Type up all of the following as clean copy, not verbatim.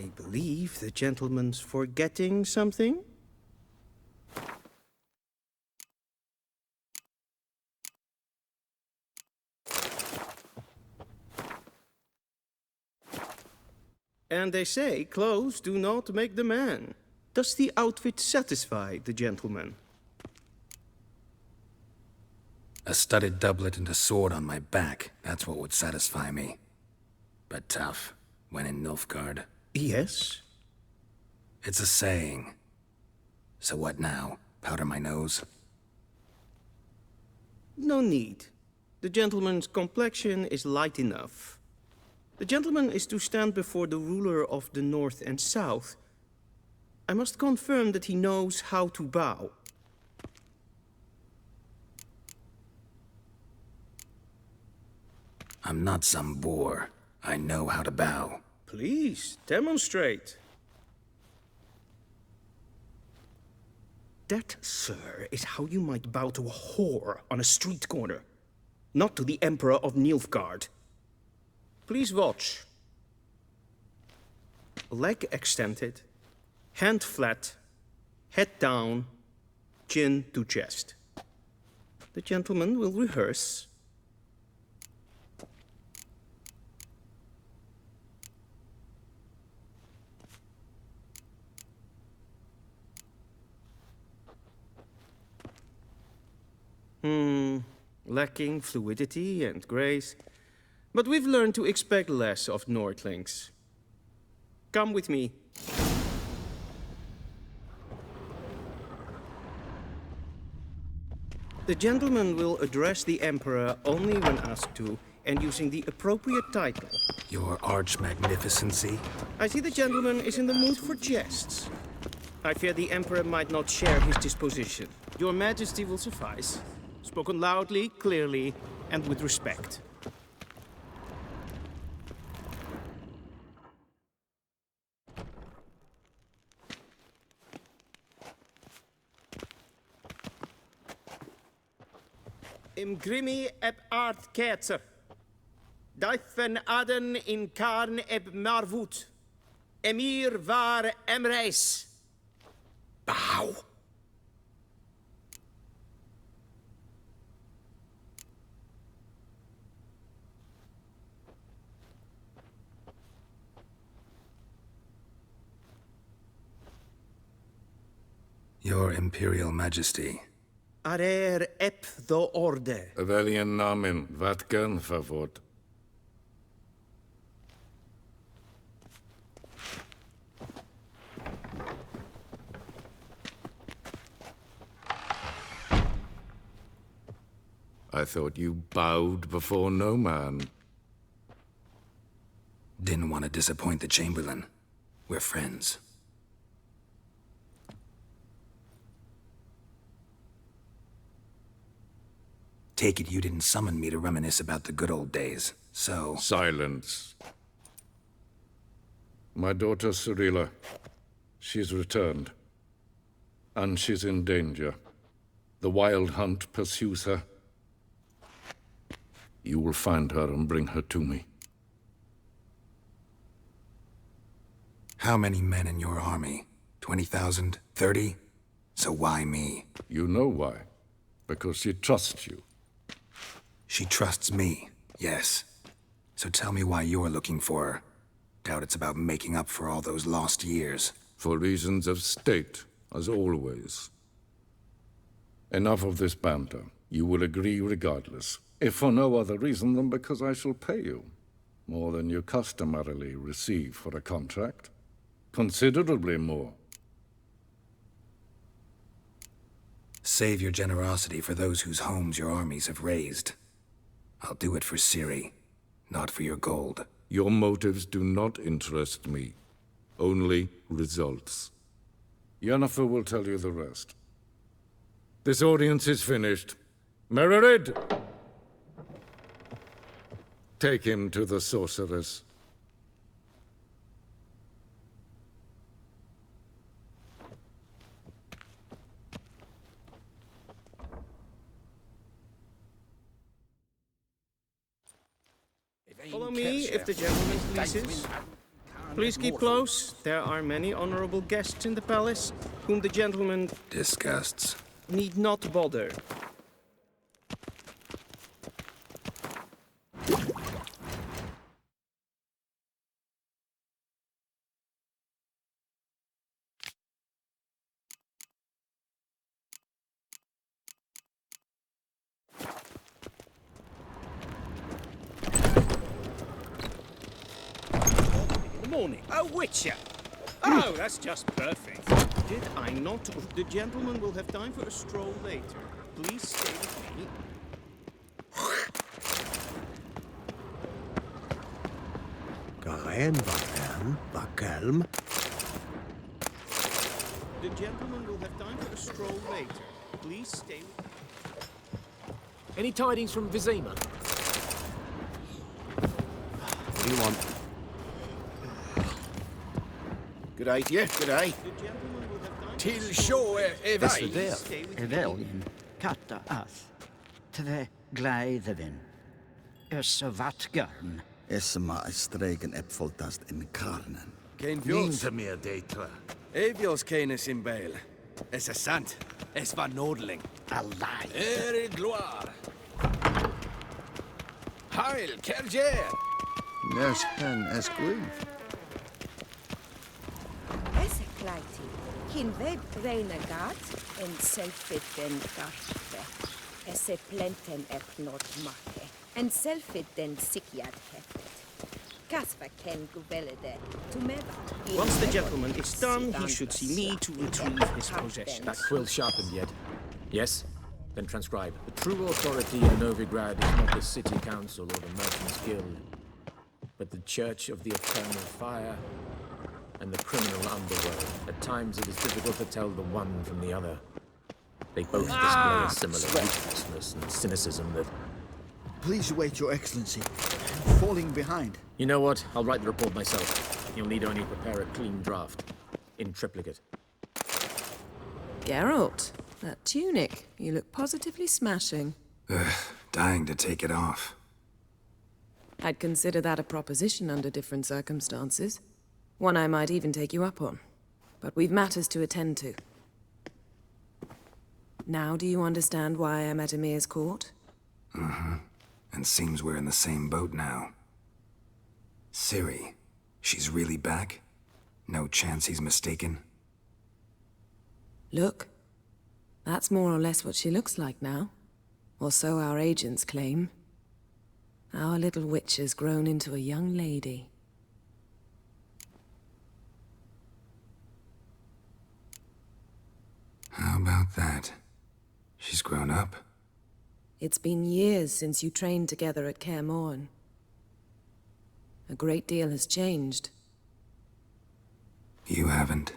I believe the gentleman's forgetting something. And they say clothes do not make the man. Does the outfit satisfy the gentleman? A studded doublet and a sword on my back, that's what would satisfy me. But tough, when in Nilfgaard. Yes. It's a saying. So what now? Powder my nose? No need. The gentleman's complexion is light enough. The gentleman is to stand before the ruler of the North and South. I must confirm that he knows how to bow. I'm not some boor. I know how to bow. Please, demonstrate. That, sir, is how you might bow to a whore on a street corner, not to the Emperor of Nilfgaard. Please watch. Leg extended, hand flat, head down, chin to chest. The gentleman will rehearse. Lacking fluidity and grace. But we've learned to expect less of Nordlings. Come with me. The gentleman will address the Emperor only when asked to, and using the appropriate title. Your arch-magnificency? I see the gentleman is in the mood for jests. I fear the Emperor might not share his disposition. Your Majesty will suffice. Spoken loudly, clearly, and with respect. Im grimi eb Aard ketzer. Daifen aden in karn eb marvoet. Emir var emreis. Bow! Your Imperial Majesty. Arer ep the orde. Weljen namen, wat kan favort? I thought you bowed before no man. Didn't want to disappoint the Chamberlain. We're friends. Take it you didn't summon me to reminisce about the good old days, so... Silence. My daughter Cyrilla, she's returned. And she's in danger. The Wild Hunt pursues her. You will find her and bring her to me. How many men in your army? 20,000? 30? So why me? You know why. Because she trusts you. She trusts me, yes. So tell me why you're looking for her. Doubt it's about making up for all those lost years. For reasons of state, as always. Enough of this banter. You will agree regardless. If for no other reason than because I shall pay you. More than you customarily receive for a contract. Considerably more. Save your generosity for those whose homes your armies have razed. I'll do it for Ciri, not for your gold. Your motives do not interest me. Only results. Yennefer will tell you the rest. This audience is finished. Mererid! Take him to the sorceress. Follow me if the gentleman pleases. Please keep close. There are many honorable guests in the palace, whom the gentleman Disgusts. need not bother. Morning. A witcher! Oh, that's just perfect. Did I not? The gentleman will have time for a stroll later. Please stay with me. Quen, Vakelm. The gentleman will have time for a stroll later. Please stay with me. Any tidings from Vizima? What do you want? Good day to you, good day. The gentleman will have time Till show Beste evej. der. Stay with me. Eveljen katta ath. Tve gleidevin. Vatgarn. Esma stregen epfoltast in karnen. Kein Min vjols. te meer deitla. Evjos kenes in bail. Es är sant. Es var nordling. Alai. Gloire. Heil, Kerger. Nes hen esquin. Esseklaiti, kin ved renegat en selfit den garpe. Esse plenten epnot make, en selfit den sikjad heftet. Kasva ken guvelede, to meva. Once the gentleman is done, he should see me to retrieve his That possessions. quill sharpened yet? Yes? Then transcribe. The true authority in Novigrad is not the city council or the merchants' guild, but the Church of the Eternal Fire and the criminal underworld. At times it is difficult to tell the one from the other. They both display a similar ruthlessness and cynicism that... Please wait, Your Excellency. I'm falling behind. You know what? I'll write the report myself. You'll need only prepare a clean draft. In triplicate. Geralt, that tunic. You look positively smashing. Dying to take it off. I'd consider that a proposition under different circumstances. One I might even take you up on. But we've matters to attend to. Now do you understand why I'm at Emir's court? And seems we're in the same boat now. Ciri, she's really back? No chance he's mistaken? Look. That's more or less what she looks like now. Or so our agents claim. Our little witch has grown into a young lady. How about that? She's grown up. It's been years since you trained together at Kaer Morhen. A great deal has changed. You haven't.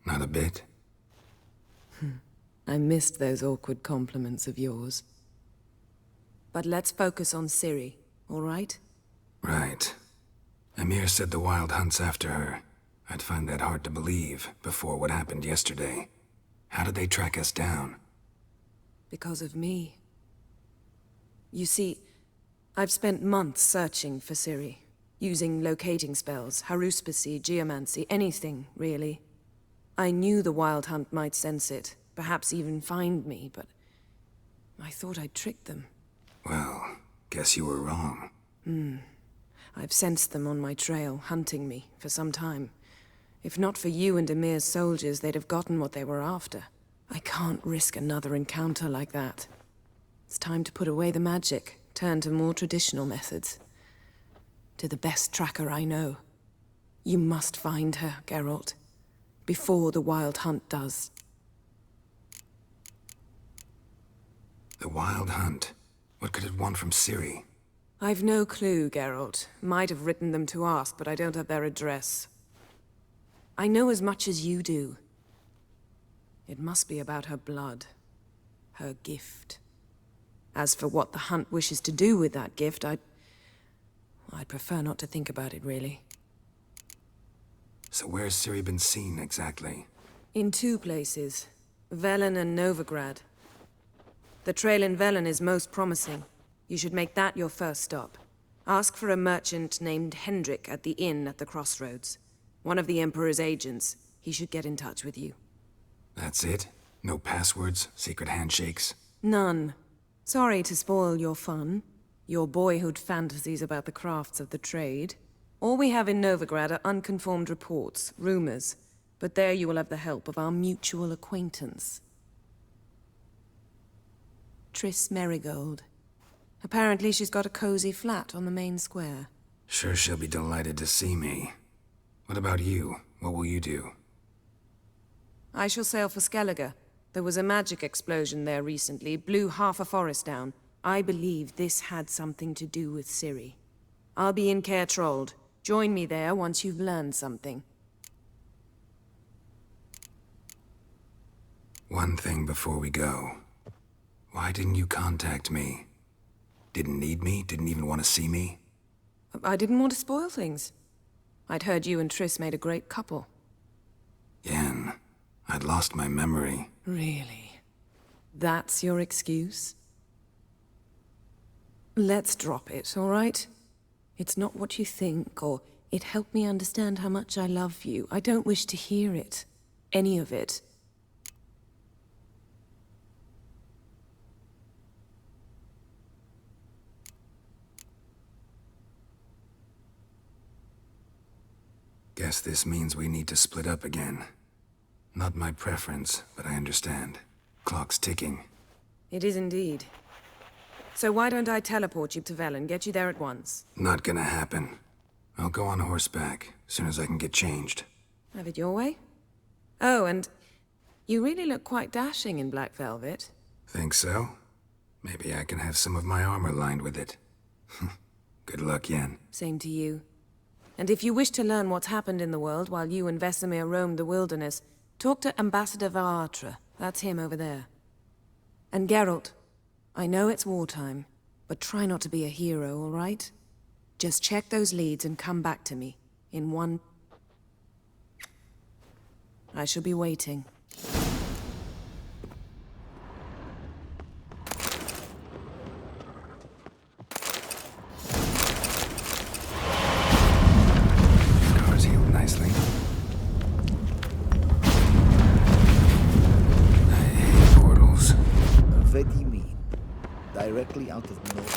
Not a bit. I missed those awkward compliments of yours. But let's focus on Ciri, all right? Right. Emir said the Wild Hunt's after her. I'd find that hard to believe before what happened yesterday. How did they track us down? Because of me. You see, I've spent months searching for Ciri, using locating spells, haruspicy, geomancy, anything, really. I knew the Wild Hunt might sense it, perhaps even find me, but I thought I'd tricked them. Well, guess you were wrong. I've sensed them on my trail, hunting me, for some time. If not for you and Emir's soldiers, they'd have gotten what they were after. I can't risk another encounter like that. It's time to put away the magic, turn to more traditional methods. To the best tracker I know. You must find her, Geralt. Before the Wild Hunt does. The Wild Hunt? What could it want from Ciri? I've no clue, Geralt. Might have written them to ask, but I don't have their address. I know as much as you do. It must be about her blood. Her gift. As for what the Hunt wishes to do with that gift, I'd prefer not to think about it, really. So where's Ciri been seen, exactly? In two places. Velen and Novigrad. The trail in Velen is most promising. You should make that your first stop. Ask for a merchant named Hendrik at the inn at the crossroads. One of the Emperor's agents. He should get in touch with you. That's it? No passwords? Secret handshakes? None. Sorry to spoil your fun. Your boyhood fantasies about the crafts of the trade. All we have in Novigrad are unconformed reports, rumors. But there you will have the help of our mutual acquaintance. Triss Merigold. Apparently she's got a cozy flat on the main square. Sure she'll be delighted to see me. What about you? What will you do? I shall sail for Skellige. There was a magic explosion there recently, blew half a forest down. I believe this had something to do with Ciri. I'll be in Caer Trold. Join me there once you've learned something. One thing before we go. Why didn't you contact me? Didn't need me? Didn't even want to see me? I didn't want to spoil things. I'd heard you and Triss made a great couple. Yen, I'd lost my memory. Really? That's your excuse? Let's drop it, all right? It's not what you think, or it helped me understand how much I love you. I don't wish to hear it. Any of it. Guess this means we need to split up again. Not my preference, but I understand. Clock's ticking. It is indeed. So why don't I teleport you to Velen, get you there at once? Not gonna happen. I'll go on horseback, as soon as I can get changed. Have it your way? Oh, and you really look quite dashing in black velvet. Think so? Maybe I can have some of my armor lined with it. Good luck, Yen. Same to you. And if you wish to learn what's happened in the world while you and Vesemir roamed the wilderness, talk to Ambassador Varatra. That's him over there. And Geralt, I know it's wartime, but try not to be a hero, all right? Just check those leads and come back to me. In one... I shall be waiting. Scars healed nicely. I hate portals. Vedi directly out of nowhere.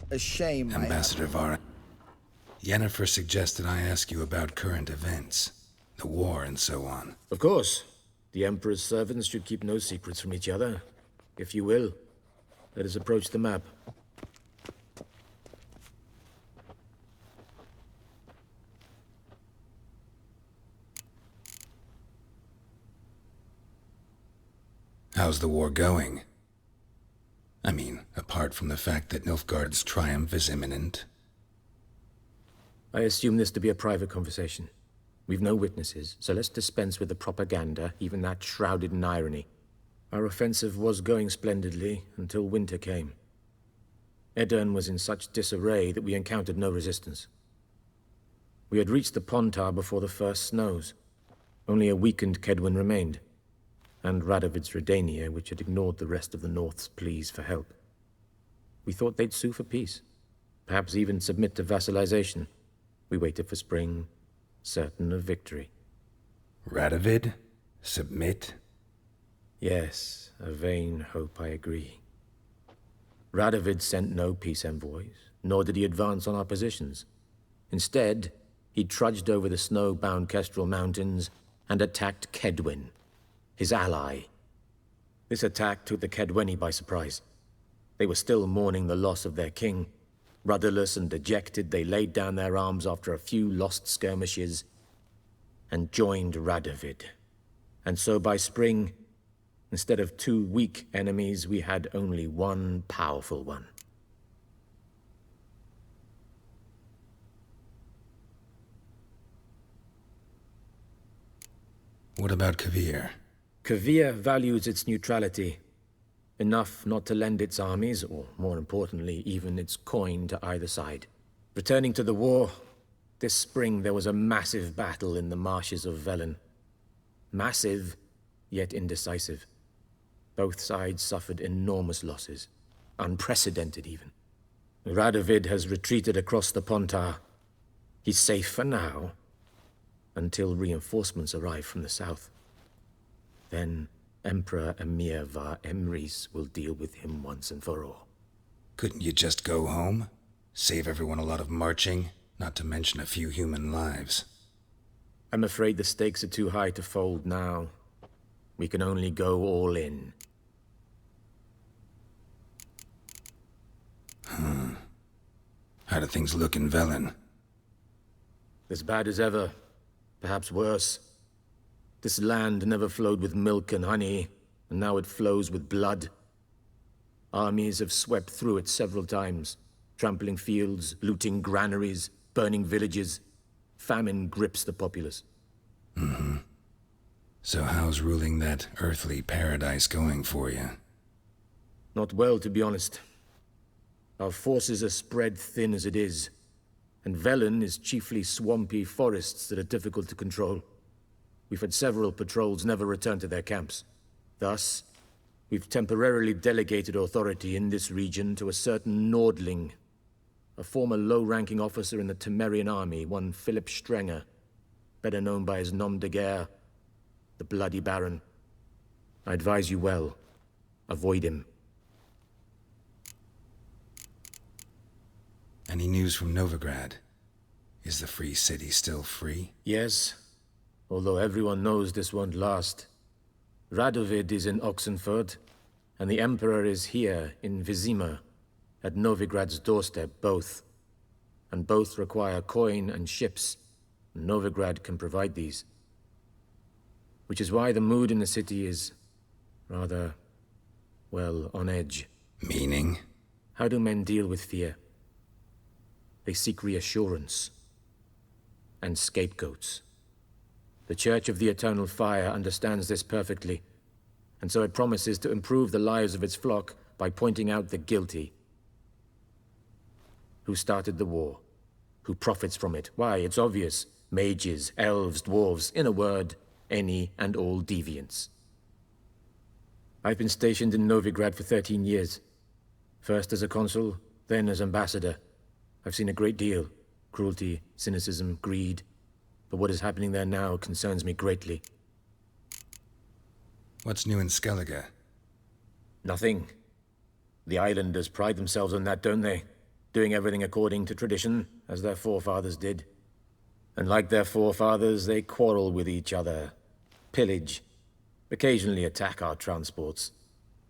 A shame. Ambassador Vara. Yennefer suggested I ask you about current events. The war and so on. Of course. The Emperor's servants should keep no secrets from each other. If you will, let us approach the map. How's the war going? I mean, apart from the fact that Nilfgaard's triumph is imminent. I assume this to be a private conversation. We've no witnesses, so let's dispense with the propaganda, even that shrouded in irony. Our offensive was going splendidly until winter came. Edirn was in such disarray that we encountered no resistance. We had reached the Pontar before the first snows. Only a weakened Quen remained, and Radovid's Redania, which had ignored the rest of the North's pleas for help. We thought they'd sue for peace, perhaps even submit to vassalization. We waited for spring, certain of victory. Radovid? Submit? Yes, a vain hope, I agree. Radovid sent no peace envoys, nor did he advance on our positions. Instead, he trudged over the snow-bound Kestrel Mountains and attacked Quen, his ally. This attack took the Quen by surprise. They were still mourning the loss of their king. Rudderless and dejected, they laid down their arms after a few lost skirmishes and joined Radovid. And so by spring, instead of 2 weak enemies, we had only 1 powerful one. What about Kavir? Kavir values its neutrality, enough not to lend its armies, or more importantly, even its coin to either side. Returning to the war, this spring there was a massive battle in the marshes of Velen. Massive, yet indecisive. Both sides suffered enormous losses, unprecedented even. Radovid has retreated across the Pontar. He's safe for now, until reinforcements arrive from the south. Then Emperor Emir var Emrys will deal with him once and for all. Couldn't you just go home? Save everyone a lot of marching, not to mention a few human lives. I'm afraid the stakes are too high to fold now. We can only go all in. How do things look in Velen? As bad as ever, perhaps worse. This land never flowed with milk and honey, and now it flows with blood. Armies have swept through it several times, trampling fields, looting granaries, burning villages. Famine grips the populace. So how's ruling that earthly paradise going for you? Not well, to be honest. Our forces are spread thin as it is, and Velen is chiefly swampy forests that are difficult to control. We've had several patrols never return to their camps. Thus, we've temporarily delegated authority in this region to a certain Nordling, a former low-ranking officer in the Temerian army, one Philip Strenger, better known by his nom de guerre, the Bloody Baron. I advise you well. Avoid him. Any news from Novigrad? Is the free city still free? Yes, although everyone knows this won't last. Radovid is in Oxenford, and the Emperor is here in Vizima, at Novigrad's doorstep, both. And both require coin and ships. Novigrad can provide these. Which is why the mood in the city is rather, well, on edge. Meaning? How do men deal with fear? They seek reassurance and scapegoats. The Church of the Eternal Fire understands this perfectly, and so it promises to improve the lives of its flock by pointing out the guilty. Who started the war? Who profits from it? Why, it's obvious. Mages, elves, dwarves, in a word, any and all deviants. I've been stationed in Novigrad for 13 years. First as a consul, then as ambassador. I've seen a great deal. Cruelty, cynicism, greed. But what is happening there now concerns me greatly. What's new in Skellige? Nothing. The islanders pride themselves on that, don't they? Doing everything according to tradition, as their forefathers did. And like their forefathers, they quarrel with each other, pillage, occasionally attack our transports.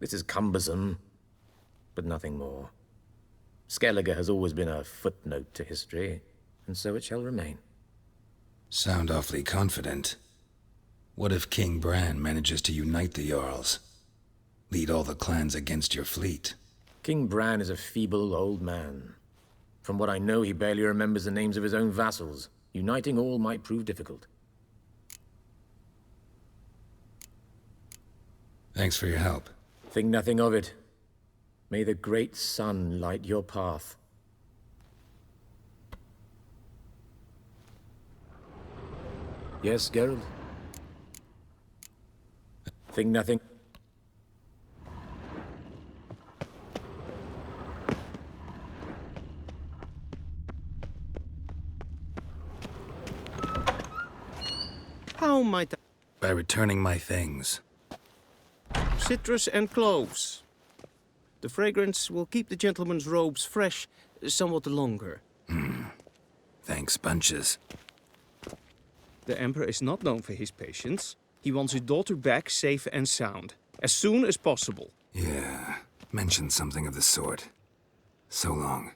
This is cumbersome, but nothing more. Skellige has always been a footnote to history, and so it shall remain. Sound awfully confident. What if King Bran manages to unite the Jarls? Lead all the clans against your fleet? King Bran is a feeble old man. From what I know, he barely remembers the names of his own vassals. Uniting all might prove difficult. Thanks for your help. Think nothing of it. May the great sun light your path. Yes, Geralt? Think nothing. How might I... By returning my things. Citrus and cloves. The fragrance will keep the gentleman's robes fresh somewhat longer. Thanks, bunches. The Emperor is not known for his patience. He wants his daughter back safe and sound, as soon as possible. Yeah, mentioned something of the sort. So long.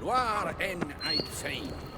war en ein Fame.